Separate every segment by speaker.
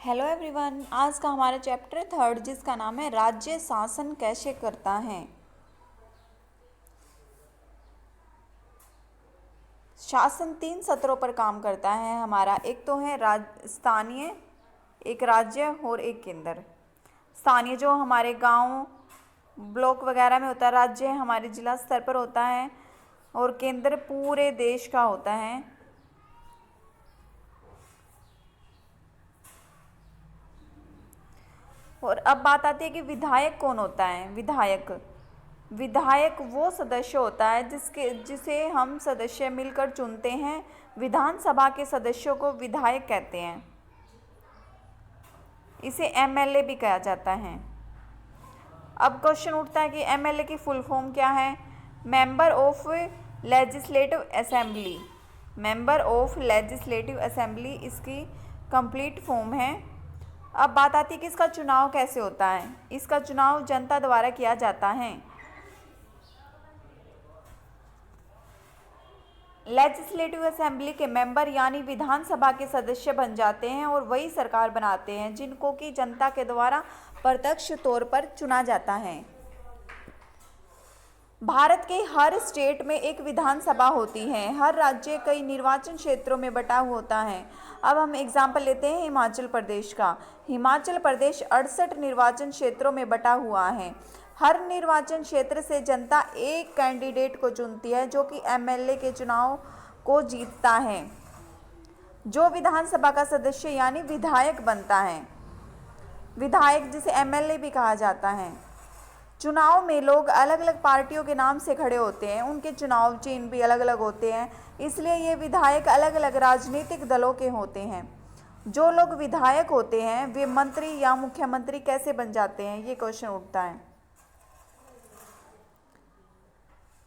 Speaker 1: Hello everyone, आज का हमारा चैप्टर थर्ड जिसका नाम है राज्य शासन कैसे करता है। शासन 3 सत्रों पर काम करता है हमारा। एक तो है स्थानीय, एक राज्य और एक केंद्र। स्थानीय जो हमारे गांव ब्लॉक वगैरह में होता है, राज्य हमारे जिला स्तर पर होता है और केंद्र पूरे देश का होता है। और अब बात आती है कि विधायक कौन होता है। विधायक वो सदस्य होता है जिसे हम सदस्य मिलकर चुनते हैं। विधानसभा के सदस्यों को विधायक कहते हैं। इसे एमएलए भी कहा जाता है। अब क्वेश्चन उठता है कि एमएलए की फुल फॉर्म क्या है। Member of legislative assembly. Member of legislative assembly इसकी कंप्लीट फॉर्म है। अब बात आती है कि इसका चुनाव कैसे होता है। इसका चुनाव जनता द्वारा किया जाता है। लेजिस्लेटिव असेंबली के मेंबर यानी विधानसभा के सदस्य बन जाते हैं और वही सरकार बनाते हैं जिनको कि जनता के द्वारा प्रत्यक्ष तौर पर चुना जाता है। भारत के हर स्टेट में एक विधानसभा होती है। हर राज्य कई निर्वाचन क्षेत्रों में बटा होता है। अब हम एग्जाम्पल लेते हैं हिमाचल प्रदेश का। हिमाचल प्रदेश 68 निर्वाचन क्षेत्रों में बटा हुआ है। हर निर्वाचन क्षेत्र से जनता एक कैंडिडेट को चुनती है जो कि एमएलए के चुनाव को जीतता है, जो विधानसभा का सदस्य यानी विधायक बनता है। विधायक जिसे एमएलए भी कहा जाता है। चुनाव में लोग अलग अलग पार्टियों के नाम से खड़े होते हैं। उनके चुनाव चिन्ह भी अलग अलग होते हैं, इसलिए ये विधायक अलग अलग राजनीतिक दलों के होते हैं। जो लोग विधायक होते हैं वे मंत्री या मुख्यमंत्री कैसे बन जाते हैं, ये क्वेश्चन उठता है।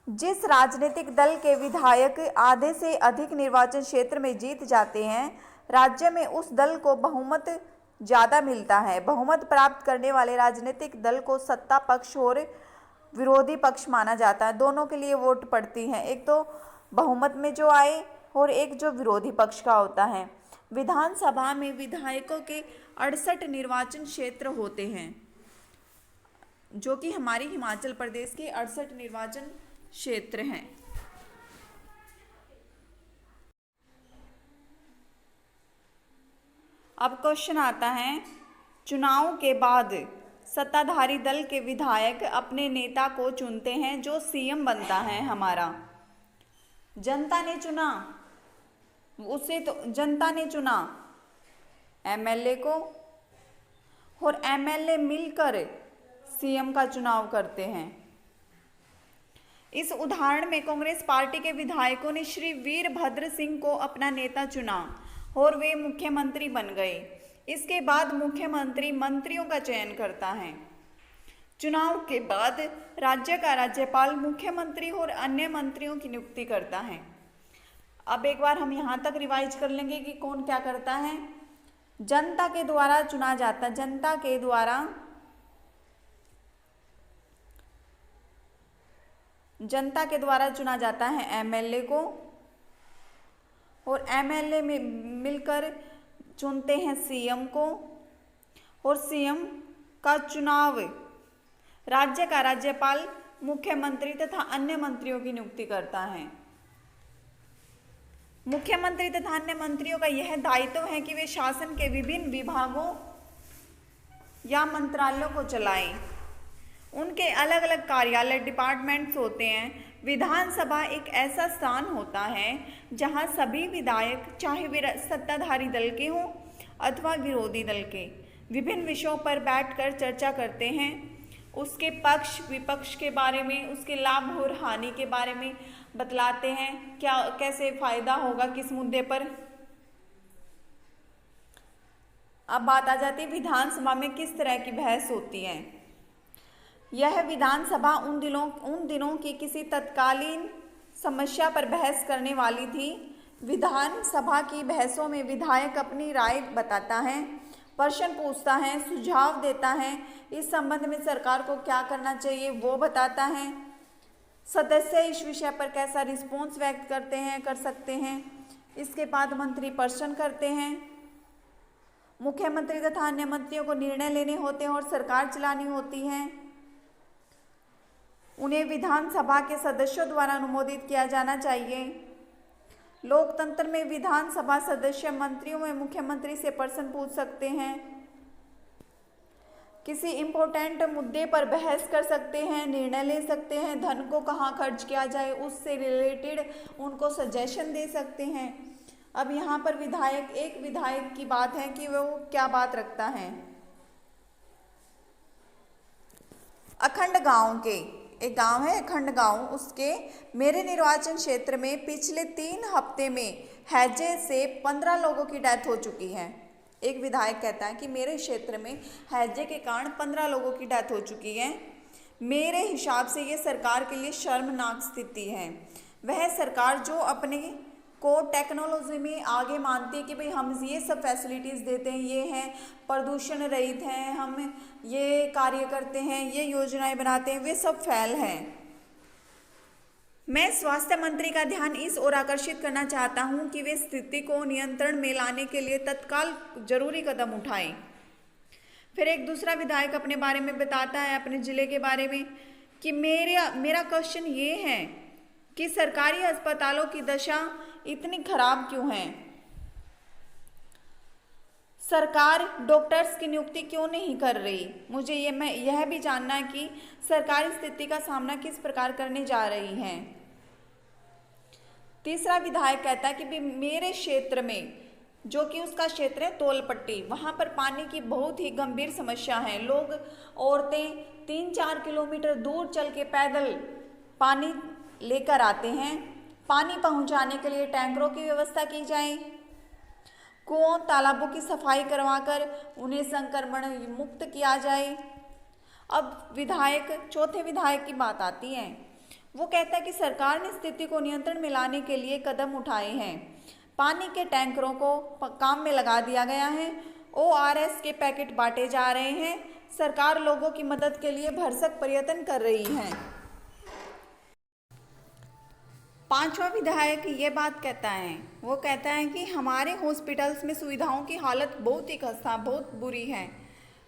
Speaker 1: जिस राजनीतिक दल के विधायक आधे से अधिक निर्वाचन क्षेत्र में जीत जाते हैं, राज्य में उस दल को बहुमत ज़्यादा मिलता है। बहुमत प्राप्त करने वाले राजनीतिक दल को सत्ता पक्ष और विरोधी पक्ष माना जाता है। दोनों के लिए वोट पड़ती हैं, एक तो बहुमत में जो आए और एक जो विरोधी पक्ष का होता है। विधानसभा में विधायकों के 68 निर्वाचन क्षेत्र होते हैं, जो कि हमारी हिमाचल प्रदेश के 68 निर्वाचन क्षेत्र हैं। अब क्वेश्चन आता है, चुनाव के बाद सत्ताधारी दल के विधायक अपने नेता को चुनते हैं जो सीएम बनता है हमारा। जनता ने चुना, उसे तो जनता ने चुना एमएलए को, और एमएलए मिलकर सीएम का चुनाव करते हैं। इस उदाहरण में कांग्रेस पार्टी के विधायकों ने श्री वीरभद्र सिंह को अपना नेता चुना और वे मुख्यमंत्री बन गए। इसके बाद मुख्यमंत्री मंत्रियों का चयन करता है। चुनाव के बाद राज्य का राज्यपाल मुख्यमंत्री और अन्य मंत्रियों की नियुक्ति करता है। अब एक बार हम यहाँ तक रिवाइज कर लेंगे कि कौन क्या करता है। जनता के द्वारा चुना जाता है, जनता के द्वारा चुना जाता है एमएलए को, और एमएलए में मिलकर चुनते हैं सीएम को, और सीएम का चुनाव राज्य का राज्यपाल मुख्यमंत्री तथा अन्य मंत्रियों की नियुक्ति करता है। मुख्यमंत्री तथा अन्य मंत्रियों का यह दायित्व है कि वे शासन के विभिन्न विभागों या मंत्रालयों को चलाएं। उनके अलग अलग कार्यालय डिपार्टमेंट्स होते हैं। विधानसभा एक ऐसा स्थान होता है जहां सभी विधायक, चाहे सत्ताधारी दल के हों अथवा विरोधी दल के, विभिन्न विषयों पर बैठकर चर्चा करते हैं। उसके पक्ष विपक्ष के बारे में, उसके लाभ और हानि के बारे में बतलाते हैं, क्या कैसे फायदा होगा किस मुद्दे पर। अब बात आ जाती है विधानसभा में किस तरह की बहस होती है। यह विधानसभा उन दिनों की किसी तत्कालीन समस्या पर बहस करने वाली थी। विधानसभा की बहसों में विधायक अपनी राय बताता है, प्रश्न पूछता है, सुझाव देता है, इस संबंध में सरकार को क्या करना चाहिए वो बताता है। सदस्य इस विषय पर कैसा रिस्पॉन्स व्यक्त कर सकते हैं। इसके बाद मंत्री प्रश्न करते हैं। मुख्यमंत्री तथा अन्य मंत्रियों को निर्णय लेने होते हैं और सरकार चलानी होती है। उन्हें विधानसभा के सदस्यों द्वारा अनुमोदित किया जाना चाहिए। लोकतंत्र में विधानसभा सदस्य मंत्रियों में मुख्यमंत्री से प्रश्न पूछ सकते हैं, किसी इम्पोर्टेंट मुद्दे पर बहस कर सकते हैं, निर्णय ले सकते हैं, धन को कहाँ खर्च किया जाए उससे रिलेटेड उनको सजेशन दे सकते हैं। अब यहाँ पर एक विधायक की बात है कि वो क्या बात रखता है। अखंड गांव के एक गांव है अखंड गांव, उसके मेरे निर्वाचन क्षेत्र में पिछले 3 हफ्ते में हैजे से 15 लोगों की डेथ हो चुकी है। एक विधायक कहता है कि मेरे क्षेत्र में हैजे के कारण 15 लोगों की डेथ हो चुकी है। मेरे हिसाब से ये सरकार के लिए शर्मनाक स्थिति है। वह सरकार जो अपने को टेक्नोलॉजी में आगे मानती है कि भाई हम ये सब फैसिलिटीज़ देते हैं, ये हैं प्रदूषण रहित हैं, हम ये कार्य करते हैं, ये योजनाएं बनाते हैं, वे सब फैल हैं। मैं स्वास्थ्य मंत्री का ध्यान इस ओर आकर्षित करना चाहता हूं कि वे स्थिति को नियंत्रण में लाने के लिए तत्काल जरूरी कदम उठाएं। फिर एक दूसरा विधायक अपने बारे में बताता है, अपने जिले के बारे में, कि मेरा क्वेश्चन ये है कि सरकारी अस्पतालों की दशा इतनी खराब क्यों है? सरकार डॉक्टर्स की नियुक्ति क्यों नहीं कर रही? मुझे यह भी जानना है कि सरकारी स्थिति का सामना किस प्रकार करने जा रही है। तीसरा विधायक कहता है कि मेरे क्षेत्र में, जो कि उसका क्षेत्र है तोलपट्टी, वहाँ पर पानी की बहुत ही गंभीर समस्या है। लोग, औरतें 3-4 किलोमीटर दूर चल के पैदल पानी लेकर आते हैं। पानी पहुँचाने के लिए टैंकरों की व्यवस्था की जाए, कुओं तालाबों की सफाई करवाकर उन्हें संक्रमण मुक्त किया जाए। अब चौथे विधायक की बात आती है। वो कहता है कि सरकार ने स्थिति को नियंत्रण में लाने के लिए कदम उठाए हैं। पानी के टैंकरों को काम में लगा दिया गया है, ORS के पैकेट बांटे जा रहे हैं, सरकार लोगों की मदद के लिए भरसक प्रयत्न कर रही है। पांचवा विधायक ये बात कहता है, वो कहता है कि हमारे हॉस्पिटल्स में सुविधाओं की हालत बहुत ही खस्ता, बहुत बुरी है।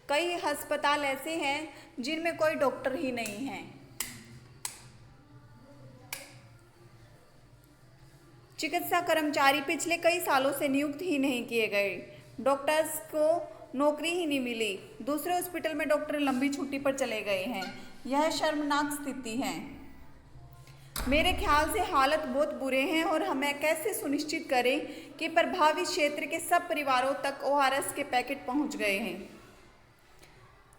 Speaker 1: कई अस्पताल ऐसे हैं जिनमें कोई डॉक्टर ही नहीं है। चिकित्सा कर्मचारी पिछले कई सालों से नियुक्त ही नहीं किए गए, डॉक्टर्स को नौकरी ही नहीं मिली, दूसरे हॉस्पिटल में डॉक्टर लंबी छुट्टी पर चले गए हैं। यह शर्मनाक स्थिति है। मेरे ख्याल से हालत बहुत बुरे हैं और हमें कैसे सुनिश्चित करें कि प्रभावित क्षेत्र के सब परिवारों तक ORS के पैकेट पहुंच गए हैं।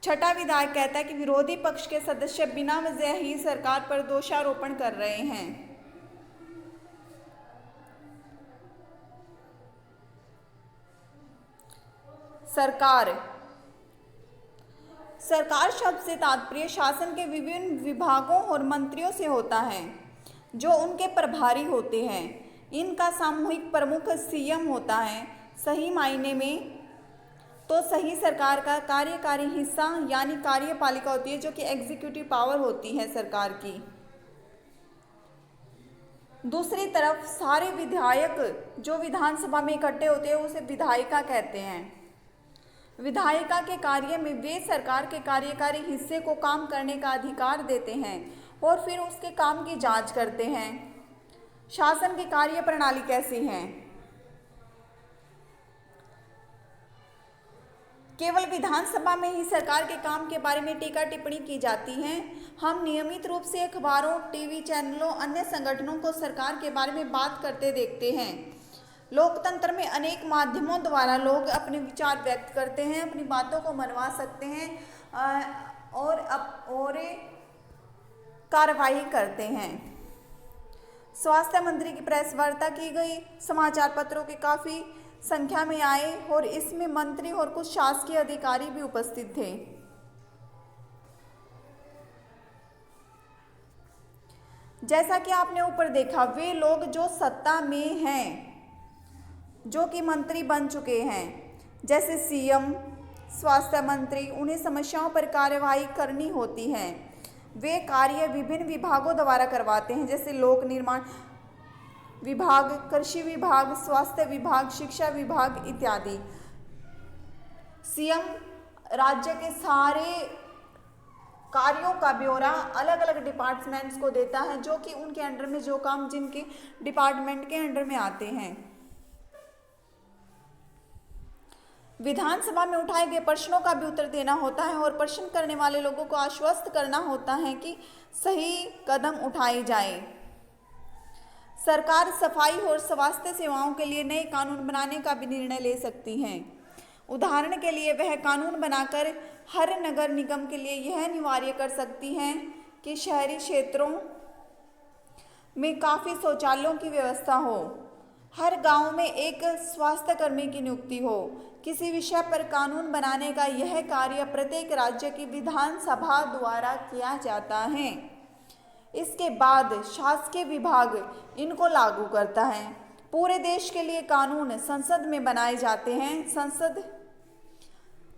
Speaker 1: छठा विधायक कहता है कि विरोधी पक्ष के सदस्य बिना वजह ही सरकार पर दोषारोपण कर रहे हैं। सरकार शब्द से तात्पर्य शासन के विभिन्न विभागों और मंत्रियों से होता है जो उनके प्रभारी होते हैं। इनका सामूहिक प्रमुख CM होता है। सही मायने में तो सही सरकार का कार्यकारी हिस्सा यानी कार्यपालिका होती है, जो कि एग्जीक्यूटिव पावर होती है सरकार की। दूसरी तरफ सारे विधायक जो विधानसभा में इकट्ठे होते हैं उसे विधायिका कहते हैं। विधायिका के कार्य में वे सरकार के कार्यकारी हिस्से को काम करने का अधिकार देते हैं और फिर उसके काम की जांच करते हैं। शासन की कार्य प्रणाली कैसी है? केवल विधानसभा में ही सरकार के काम के बारे में टीका टिप्पणी की जाती है। हम नियमित रूप से अखबारों, टीवी चैनलों, अन्य संगठनों को सरकार के बारे में बात करते देखते हैं। लोकतंत्र में अनेक माध्यमों द्वारा लोग अपने विचार व्यक्त करते हैं, अपनी बातों को मनवा सकते हैं और कार्रवाई करते हैं। स्वास्थ्य मंत्री की प्रेस वार्ता की गई, समाचार पत्रों के काफ़ी संख्या में आए और इसमें मंत्री और कुछ शासकीय अधिकारी भी उपस्थित थे। जैसा कि आपने ऊपर देखा, वे लोग जो सत्ता में हैं, जो कि मंत्री बन चुके हैं, जैसे CM, स्वास्थ्य मंत्री, उन्हें समस्याओं पर कार्यवाही करनी होती है। वे कार्य विभिन्न विभागों द्वारा करवाते हैं, जैसे लोक निर्माण विभाग, कृषि विभाग, स्वास्थ्य विभाग, शिक्षा विभाग इत्यादि। सीएम राज्य के सारे कार्यों का ब्यौरा अलग अलग डिपार्टमेंट्स को देता है, जो कि उनके अंडर में जो काम जिनके डिपार्टमेंट के अंडर में आते हैं। विधानसभा में उठाए गए प्रश्नों का भी उत्तर देना होता है और प्रश्न करने वाले लोगों को आश्वस्त करना होता है कि सही कदम उठाए जाए। सरकार सफाई और स्वास्थ्य सेवाओं के लिए नए कानून बनाने का भी निर्णय ले सकती है। उदाहरण के लिए वह कानून बनाकर हर नगर निगम के लिए यह अनिवार्य कर सकती हैं कि शहरी क्षेत्रों में काफ़ी शौचालयों की व्यवस्था हो, हर गांव में एक स्वास्थ्य कर्मी की नियुक्ति हो। किसी विषय पर कानून बनाने का यह कार्य प्रत्येक राज्य की विधानसभा द्वारा किया जाता है। इसके बाद शासकीय विभाग इनको लागू करता है। पूरे देश के लिए कानून संसद में बनाए जाते हैं। संसद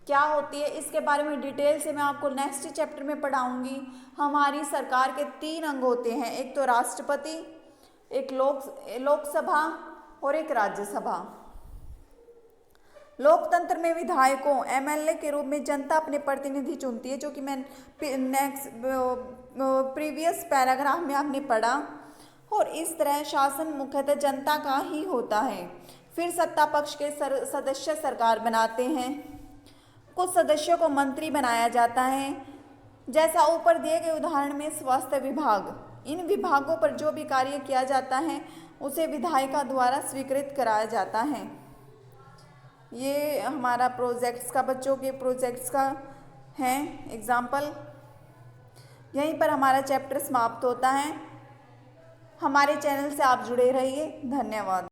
Speaker 1: क्या होती है इसके बारे में डिटेल से मैं आपको नेक्स्ट चैप्टर में पढ़ाऊंगी। हमारी सरकार के 3 अंग होते हैं, एक तो राष्ट्रपति, एक लोकसभा और एक राज्यसभा। लोकतंत्र में विधायकों एमएलए के रूप में जनता अपने प्रतिनिधि चुनती है, जो कि मैं नेक्स्ट प्रीवियस पैराग्राफ में आपने पढ़ा। और इस तरह शासन मुख्यतः जनता का ही होता है। फिर सत्ता पक्ष के सदस्य सरकार बनाते हैं। कुछ सदस्यों को मंत्री बनाया जाता है। जैसा ऊपर दिए गए उदाहरण में स्वास्थ्य विभाग, इन विभागों पर जो भी कार्य किया जाता है उसे विधायिका द्वारा स्वीकृत कराया जाता है। ये हमारा प्रोजेक्ट्स का, बच्चों के प्रोजेक्ट्स का है एग्जाम्पल। यहीं पर हमारा चैप्टर समाप्त होता है। हमारे चैनल से आप जुड़े रहिए। धन्यवाद।